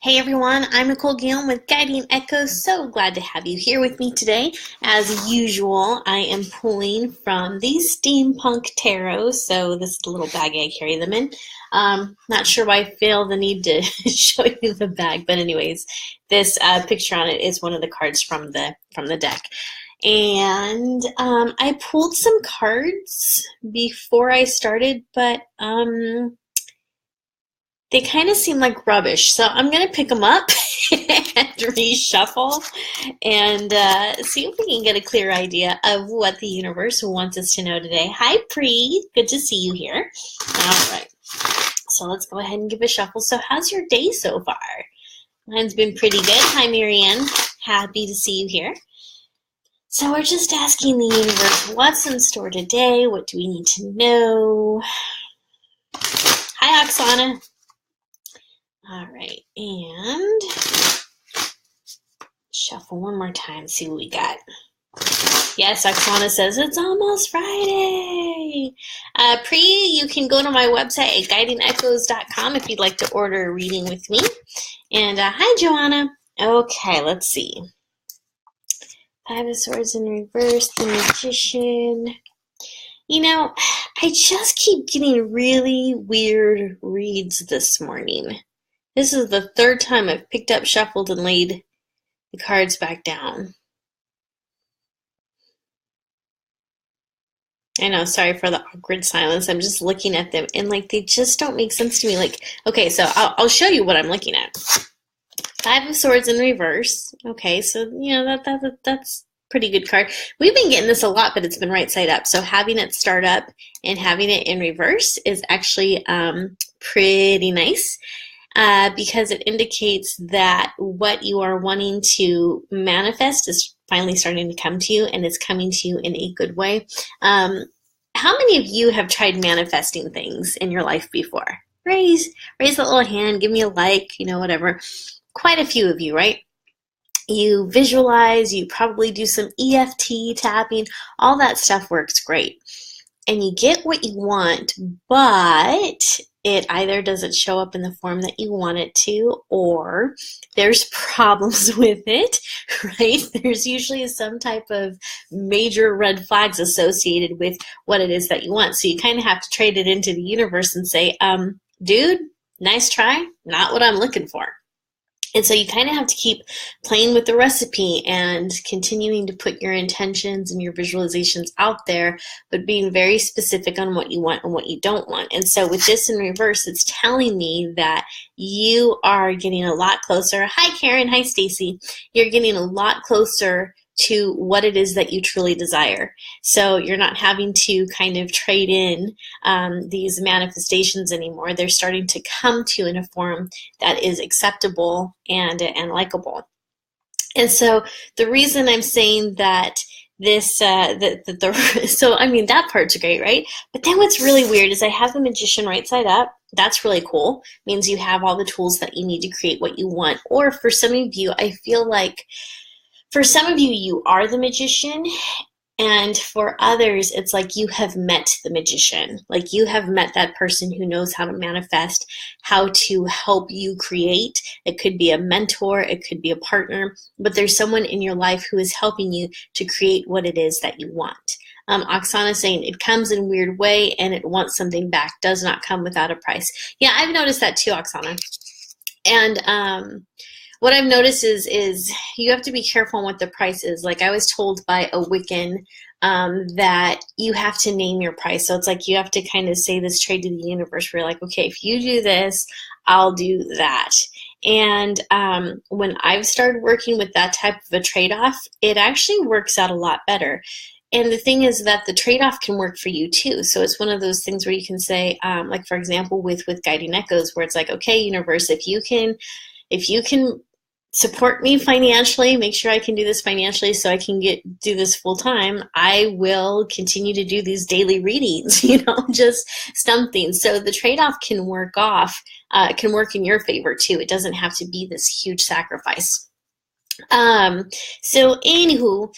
Hey everyone, I'm Nicole Gillen with Guiding Echoes. So glad to have you here with me today. As usual, I am pulling from the Steampunk Tarot. So this is the little bag I carry them in. Not sure why I feel the need to show you the bag, but anyways, this picture on it is one of the cards from the deck. And I pulled some cards before I started, but they kind of seem like rubbish, so I'm going to pick them up and reshuffle and see if we can get a clear idea of what the universe wants us to know today. Hi, Pri. Good to see you here. All right. So let's go ahead and give a shuffle. So how's your day so far? Mine's been pretty good. Hi, Marianne. Happy to see you here. So we're just asking the universe what's in store today. What do we need to know? Hi, Oksana. All right, and shuffle one more time, see what we got. Yes, Oksana says it's almost Friday. Pri, you can go to my website at guidingechoes.com if you'd like to order a reading with me. And hi, Joanna. Okay, let's see. Five of Swords in reverse, the Magician. You know, I just keep getting really weird reads this morning. This is the third time I've picked up, shuffled, and laid the cards back down. I know, sorry for the awkward silence. I'm just looking at them, and they just don't make sense to me. Okay, so I'll show you what I'm looking at. Five of Swords in reverse. Okay, so that's pretty good card. We've been getting this a lot, but it's been right side up. So having it start up and having it in reverse is actually pretty nice. Because it indicates that what you are wanting to manifest is finally starting to come to you, and it's coming to you in a good way. How many of you have tried manifesting things in your life before? Raise that little hand, give me a like, whatever. Quite a few of you, right? You visualize, you probably do some EFT tapping, all that stuff works great. And you get what you want, but it either doesn't show up in the form that you want it to, or there's problems with it, right? There's usually some type of major red flags associated with what it is that you want. So you kind of have to trade it into the universe and say, dude, nice try, not what I'm looking for. And so you kind of have to keep playing with the recipe and continuing to put your intentions and your visualizations out there, but being very specific on what you want and what you don't want. And so with this in reverse, it's telling me that you are getting a lot closer. Hi, Karen. Hi, Stacy. You're getting a lot closer to what it is that you truly desire. So you're not having to kind of trade in these manifestations anymore. They're starting to come to you in a form that is acceptable and likable. And so the reason I'm saying that this, that part's great, right? But then what's really weird is I have the Magician right side up. That's really cool. It means you have all the tools that you need to create what you want. Or for some of you, I feel like for some of you, you are the magician, and for others, it's like you have met the magician. Like you have met that person who knows how to manifest, how to help you create. It could be a mentor, it could be a partner, but there's someone in your life who is helping you to create what it is that you want. Oksana saying it comes in a weird way and it wants something back, does not come without a price. Yeah, I've noticed that too, Oksana. And what I've noticed is you have to be careful on what the price is. Like I was told by a Wiccan that you have to name your price. So it's like you have to kind of say this trade to the universe where you're like, okay, if you do this, I'll do that. And when I've started working with that type of a trade-off, it actually works out a lot better. And the thing is that the trade-off can work for you too. So it's one of those things where you can say, like for example, with Guiding Echoes, where it's like, okay, universe, if you can support me financially, make sure I can do this financially so I can do this full time, I will continue to do these daily readings, just something. So the trade-off can work in your favor too. It doesn't have to be this huge sacrifice. So anywho,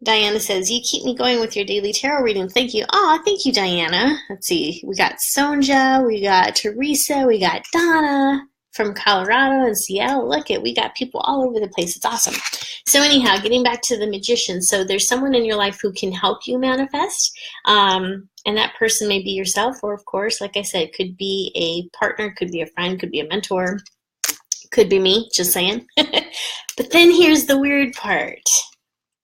Diana says, you keep me going with your daily tarot reading. Thank you. Oh, thank you, Diana. Let's see. We got Sonja, we got Teresa, we got Donna. from Colorado and Seattle. Look at, we got people all over the place. It's awesome. So anyhow, getting back to the magician. So there's someone in your life who can help you manifest. And that person may be yourself, or of course, like I said, could be a partner, could be a friend, could be a mentor, could be me, just saying. But then here's the weird part.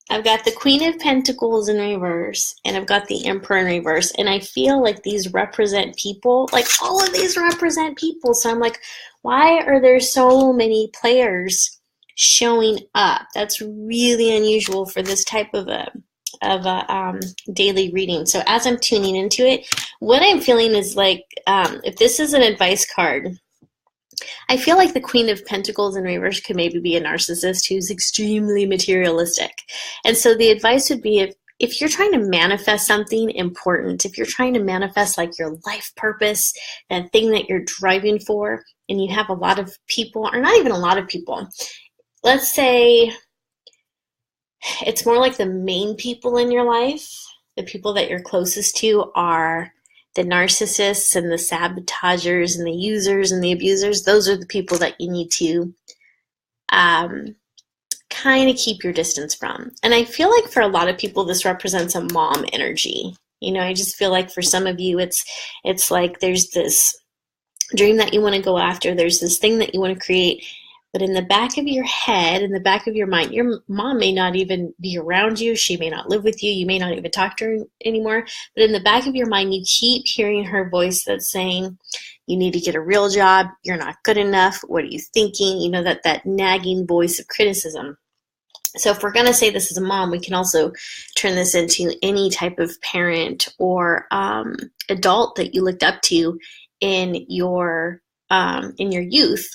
I've got the Queen of Pentacles in reverse, and I've got the Emperor in reverse, and I feel like these represent people, like all of these represent people. So I'm like, why are there so many players showing up? That's really unusual for this type of a daily reading. So as I'm tuning into it, what I'm feeling is like, if this is an advice card, I feel like the Queen of Pentacles in reverse could maybe be a narcissist who's extremely materialistic. And so the advice would be, if you're trying to manifest something important, if you're trying to manifest like your life purpose, that thing that you're driving for, and you have a lot of people, or not even a lot of people, let's say it's more like the main people in your life, the people that you're closest to are the narcissists and the sabotagers and the users and the abusers. Those are the people that you need to kind of keep your distance from. And I feel like for a lot of people, this represents a mom energy. You know, I just feel like for some of you, it's like there's this dream that you want to go after. There's this thing that you want to create. But in the back of your head, in the back of your mind, your mom may not even be around you. She may not live with you. You may not even talk to her anymore. But in the back of your mind, you keep hearing her voice that's saying, you need to get a real job. You're not good enough. What are you thinking? You know, that nagging voice of criticism. So if we're going to say this is a mom, we can also turn this into any type of parent or adult that you looked up to in your youth,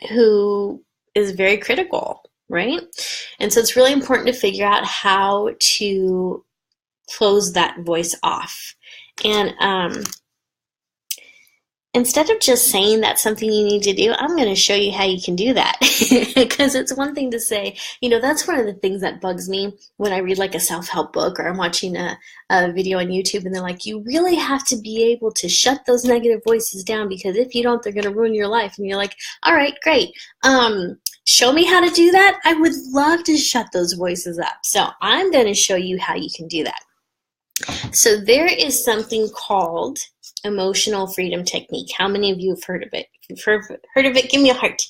who is very critical, right? And so it's really important to figure out how to close that voice off. And instead of just saying that's something you need to do, I'm going to show you how you can do that. Because it's one thing to say, you know, that's one of the things that bugs me when I read like a self-help book, or I'm watching a video on YouTube and they're like, you really have to be able to shut those negative voices down, because if you don't, they're going to ruin your life. And you're like, all right, great. Show me how to do that. I would love to shut those voices up. So I'm going to show you how you can do that. So there is something called emotional freedom technique. How many of you have heard of it? If you've heard of it, give me a heart.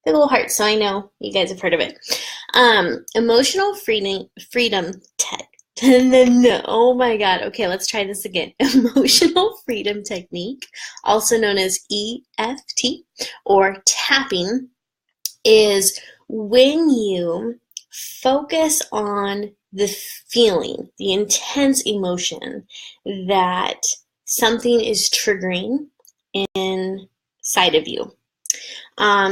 Big little heart, so I know you guys have heard of it. Emotional freedom tech. No, oh my God. Okay, let's try this again. Emotional freedom technique, also known as EFT or tapping, is when you focus on the feeling, the intense emotion that something is triggering inside of you.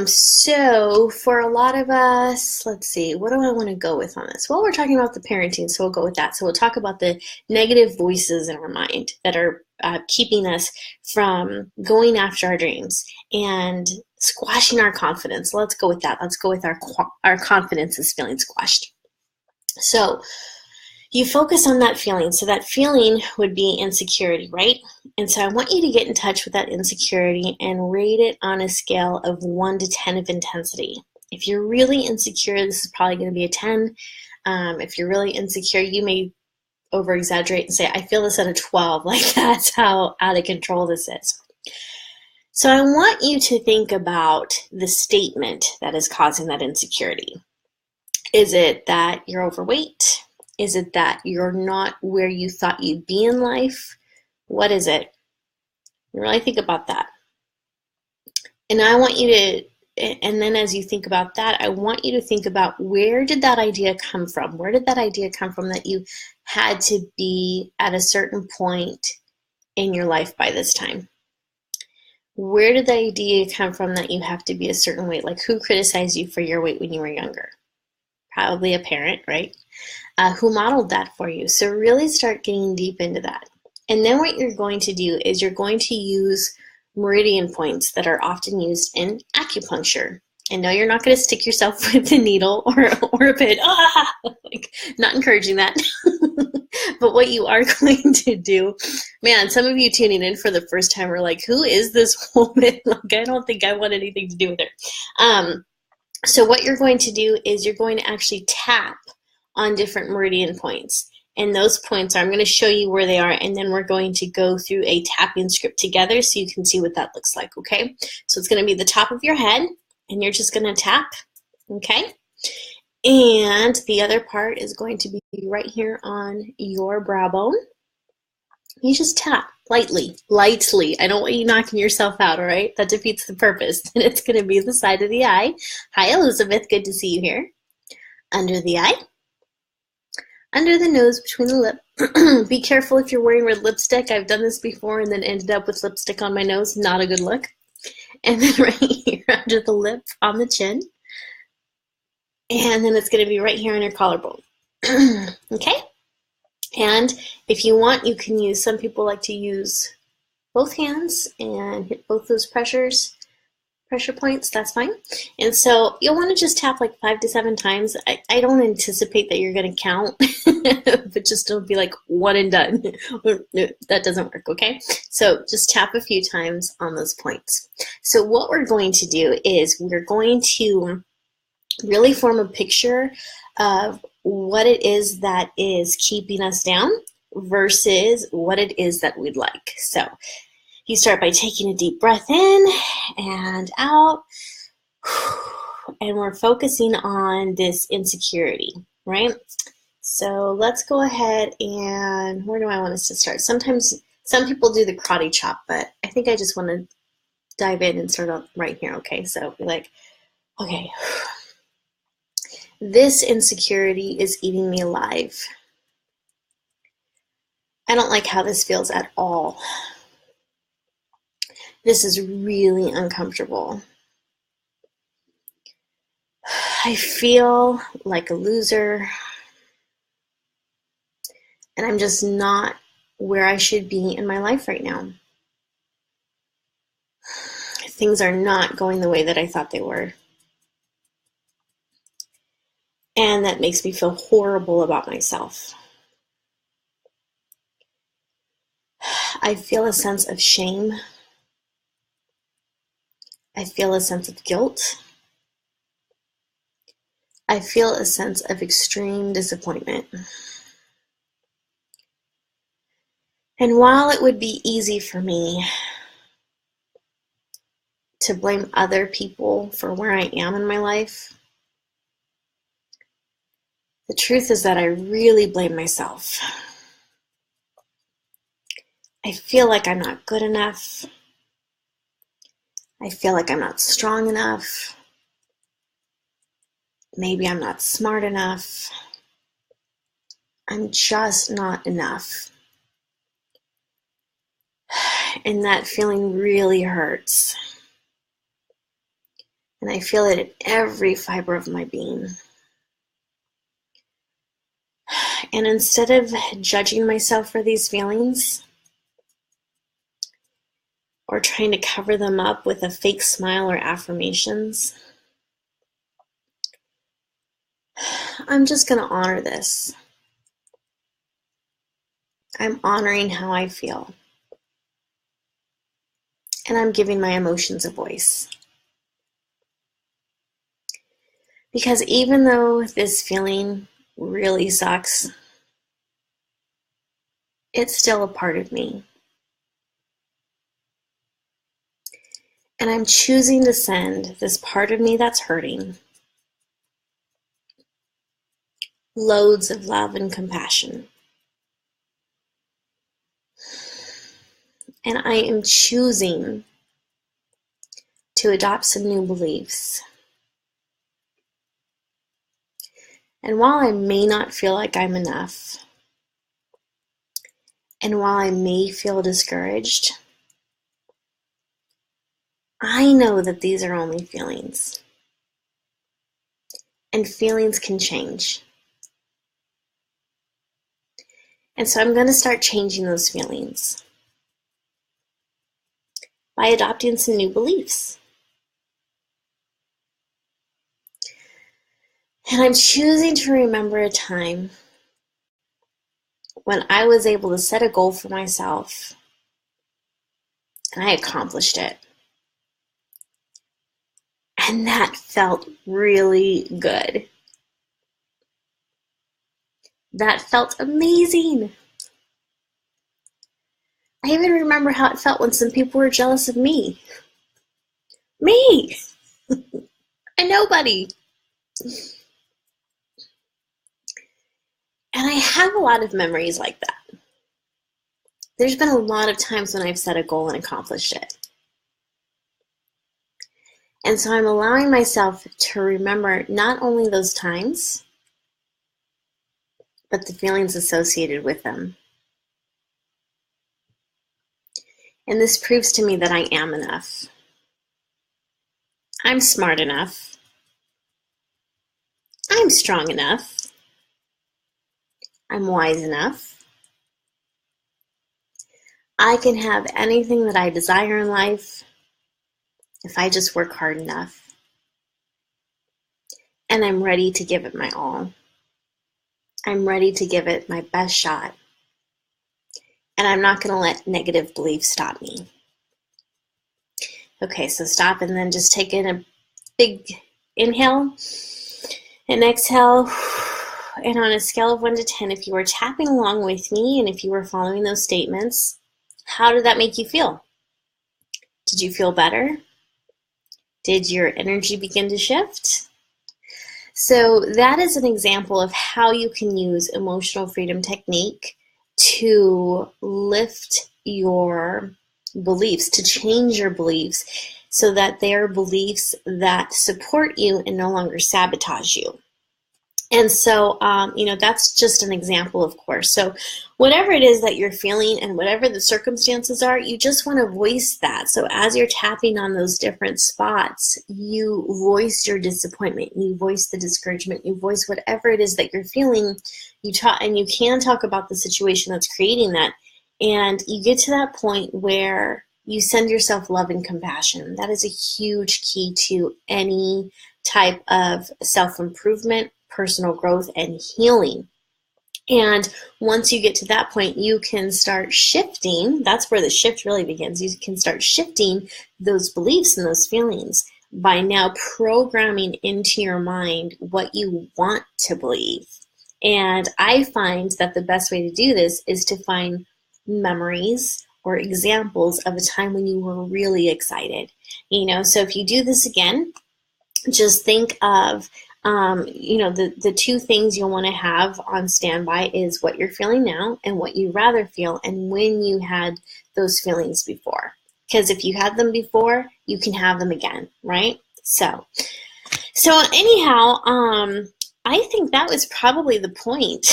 So for a lot of us, let's see, what do I want to go with on this? Well, we're talking about the parenting, so we'll go with that. So we'll talk about the negative voices in our mind that are keeping us from going after our dreams and squashing our confidence. Let's go with that. Let's go with our confidence is feeling squashed. So you focus on that feeling. So that feeling would be insecurity, right? And so I want you to get in touch with that insecurity and rate it on a scale of 1 to 10 of intensity. If you're really insecure, this is probably going to be a 10. If you're really insecure, you may over-exaggerate and say, I feel this at a 12. Like, that's how out of control this is. So I want you to think about the statement that is causing that insecurity. Is it that you're overweight? Is it that you're not where you thought you'd be in life? What is it? Really think about that. And I want you to, and then as you think about that, I want you to think about, where did that idea come from? Where did that idea come from that you had to be at a certain point in your life by this time? Where did the idea come from that you have to be a certain weight? Like, who criticized you for your weight when you were younger? Probably a parent, right? Who modeled that for you? So really start getting deep into that. And then what you're going to do is you're going to use meridian points that are often used in acupuncture. And no, you're not going to stick yourself with a needle or a bit. Like, not encouraging that. But what you are going to do, man, some of you tuning in for the first time are like, who is this woman? Like, I don't think I want anything to do with her. So what you're going to do is you're going to actually tap on different meridian points. And those points, I'm going to show you where they are, and then we're going to go through a tapping script together so you can see what that looks like, okay? So it's going to be the top of your head, and you're just going to tap, okay? And the other part is going to be right here on your brow bone. You just tap lightly. I don't want you knocking yourself out, all right? That defeats the purpose. And it's going to be the side of the eye. Hi, Elizabeth. Good to see you here. Under the eye. Under the nose, between the lip. Be careful if you're wearing red lipstick. I've done this before and then ended up with lipstick on my nose. Not a good look. And then right here under the lip on the chin. And then it's going to be right here on your collarbone. Okay? And if you want, you can use, some people like to use both hands and hit both those pressure points, that's fine. And so you'll want to just tap like 5 to 7 times. I don't anticipate that you're going to count, but just don't be like one and done. That doesn't work, okay? So just tap a few times on those points. So what we're going to do is we're going to really form a picture of what it is that is keeping us down versus what it is that we'd like. So you start by taking a deep breath in and out, and we're focusing on this insecurity, right? So let's go ahead and, where do I want us to start? Sometimes some people do the karate chop, but I think I just want to dive in and start out right here, okay? So be like, okay, this insecurity is eating me alive. I don't like how this feels at all. This is really uncomfortable. I feel like a loser, and I'm just not where I should be in my life right now. Things are not going the way that I thought they were. And that makes me feel horrible about myself. I feel a sense of shame. I feel a sense of guilt. I feel a sense of extreme disappointment. And while it would be easy for me to blame other people for where I am in my life, the truth is that I really blame myself. I feel like I'm not good enough. I feel like I'm not strong enough. Maybe I'm not smart enough. I'm just not enough. And that feeling really hurts. And I feel it in every fiber of my being. And instead of judging myself for these feelings, or trying to cover them up with a fake smile or affirmations, I'm just going to honor this. I'm honoring how I feel. And I'm giving my emotions a voice. Because even though this feeling really sucks, it's still a part of me. And I'm choosing to send this part of me that's hurting loads of love and compassion. And I am choosing to adopt some new beliefs. And while I may not feel like I'm enough, and while I may feel discouraged, I know that these are only feelings. And feelings can change. And so I'm going to start changing those feelings by adopting some new beliefs. And I'm choosing to remember a time when I was able to set a goal for myself and I accomplished it. And that felt really good. That felt amazing. I even remember how it felt when some people were jealous of me. Me! A nobody. And I have a lot of memories like that. There's been a lot of times when I've set a goal and accomplished it. And so I'm allowing myself to remember not only those times, but the feelings associated with them. And this proves to me that I am enough. I'm smart enough. I'm strong enough. I'm wise enough. I can have anything that I desire in life if I just work hard enough. And I'm ready to give it my all. I'm ready to give it my best shot. And I'm not going to let negative beliefs stop me. Okay, so stop and then just take in a big inhale and exhale. And on a scale of 1 to 10, if you were tapping along with me and if you were following those statements, how did that make you feel? Did you feel better? Did your energy begin to shift? So that is an example of how you can use emotional freedom technique to lift your beliefs, to change your beliefs so that they are beliefs that support you and no longer sabotage you. And so, that's just an example, of course. So whatever it is that you're feeling and whatever the circumstances are, you just want to voice that. So as you're tapping on those different spots, you voice your disappointment, you voice the discouragement, you voice whatever it is that you're feeling. And you can talk about the situation that's creating that. And you get to that point where you send yourself love and compassion. That is a huge key to any type of self-improvement, personal growth, and healing. And once you get to that point, you can start shifting. That's where the shift really begins. You can start shifting those beliefs and those feelings by now programming into your mind what you want to believe. And I find that the best way to do this is to find memories or examples of a time when you were really excited. So if you do this again, just think of the two things you'll want to have on standby is what you're feeling now and what you'd rather feel and when you had those feelings before. Because if you had them before, you can have them again, right? So anyhow, I think that was probably the point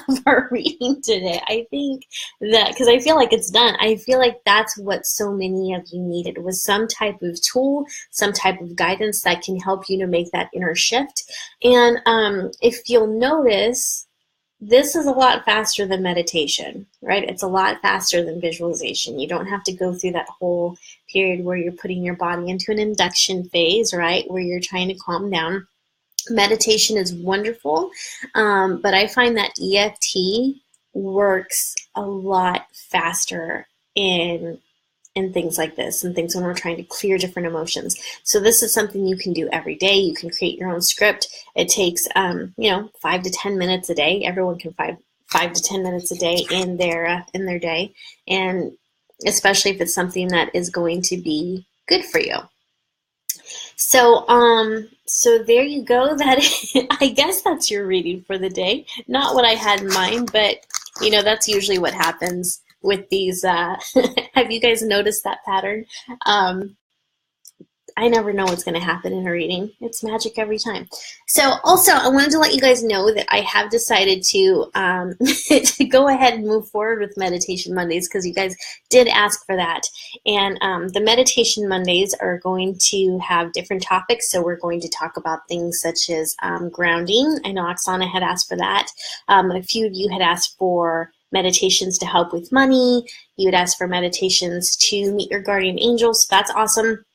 of our reading today. I think that, because I feel like it's done, I feel like that's what so many of you needed, was some type of tool, some type of guidance that can help you to make that inner shift. And if you'll notice, this is a lot faster than meditation, right? It's a lot faster than visualization. You don't have to go through that whole period where you're putting your body into an induction phase, right? Where you're trying to calm down. Meditation is wonderful, but I find that EFT works a lot faster in things like this, and things when we're trying to clear different emotions. So this is something you can do every day. You can create your own script. It takes 5 to 10 minutes a day. Everyone can 5 to 10 minutes a day in their day, and especially if it's something that is going to be good for you. So there you go. That I guess that's your reading for the day. Not what I had in mind, but that's usually what happens with these. Have you guys noticed that pattern? I never know what's going to happen in a reading. It's magic every time. So also, I wanted to let you guys know that I have decided to to go ahead and move forward with Meditation Mondays, because you guys did ask for that. And the Meditation Mondays are going to have different topics. So we're going to talk about things such as grounding. I know Oksana had asked for that. A few of you had asked for meditations to help with money. You had asked for meditations to meet your guardian angels. So that's awesome.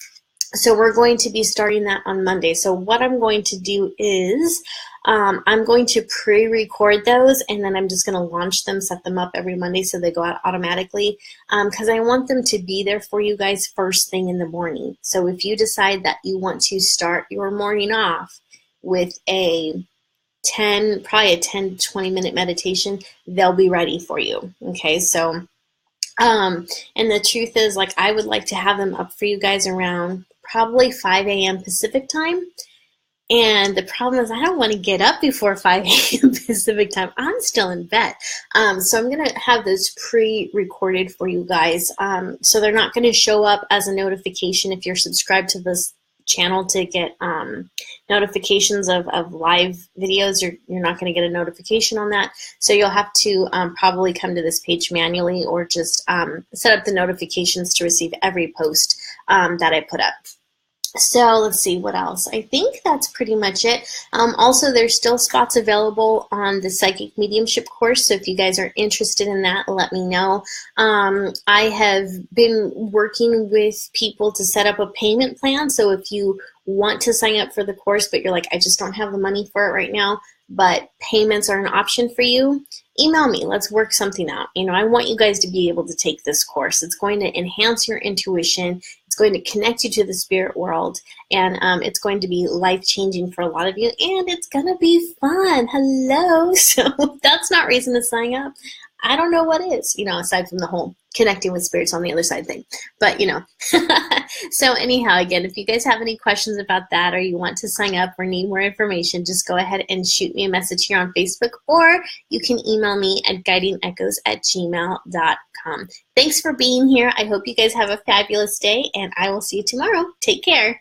So we're going to be starting that on Monday. So what I'm going to do is I'm going to pre-record those, and then I'm just going to launch them, set them up every Monday so they go out automatically, because I want them to be there for you guys first thing in the morning. So if you decide that you want to start your morning off with probably a 10 to 20 minute meditation, they'll be ready for you. Okay, so and the truth is, like, I would like to have them up for you guys around probably 5 a.m. Pacific time. And the problem is I don't want to get up before 5 a.m. Pacific time. I'm still in bed. So I'm going to have those pre-recorded for you guys. So they're not going to show up as a notification if you're subscribed to this channel to get notifications of live videos. You're not going to get a notification on that. So you'll have to probably come to this page manually, or just set up the notifications to receive every post that I put up. So let's see what else. I think that's pretty much it. Also, there's still spots available on the psychic mediumship course. So if you guys are interested in that, let me know. I have been working with people to set up a payment plan. So if you want to sign up for the course, but you're like, I just don't have the money for it right now, but payments are an option for you, email me. Let's work something out. I want you guys to be able to take this course. It's going to enhance your intuition. It's going to connect you to the spirit world, and it's going to be life-changing for a lot of you, and it's going to be fun. Hello. So if that's not reason to sign up, I don't know what is, aside from the whole connecting with spirits on the other side thing. But, so anyhow, again, if you guys have any questions about that, or you want to sign up or need more information, just go ahead and shoot me a message here on Facebook, or you can email me at guidingechoes@gmail.com. Thanks for being here. I hope you guys have a fabulous day, and I will see you tomorrow. Take care.